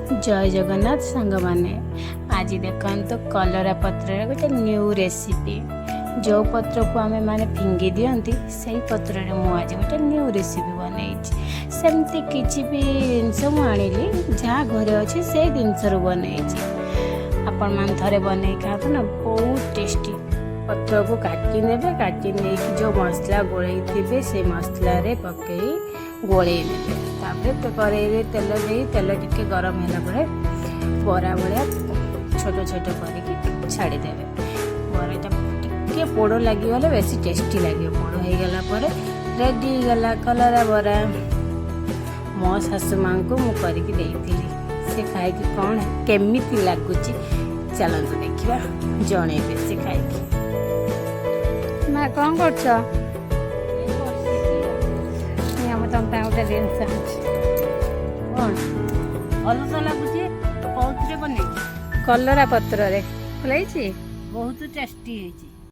जय जगन्नाथ सांग माने आज देखो कलरा पत्र गोटे न्यू रेसिपी जो पत्र को आम मैंने फिंगी दिखती से पत्र आज गोटे न्यू रेसिपी बनई सेमती किसी भी जिनस मुझे जहाँ घरे अच्छे से जिनस बनई आपण मान थे बन खाते ना बहुत टेस्टी पत्र को काटी ने काटी नहीं जो मसला गोलई थे से मसला पकई गोलई ने तो कड़े तेल दे तेल टिके गरम है बरा भाया छोट छोट कर छाड़ीदे बराटा टिके पोड़ लगे बेस टेस्टी लगे पोड़ हो गला रेडी गला कलरा बरा मो शाशु माँ को मुझे से खाई कौन केमी लगुच चलते देखा जनइबे से खाई माँ कौन कर तुम गोटे जिनस कौन भल तो लगुच कौन बन कलरा पत्र रे बहुत टेस्टी है।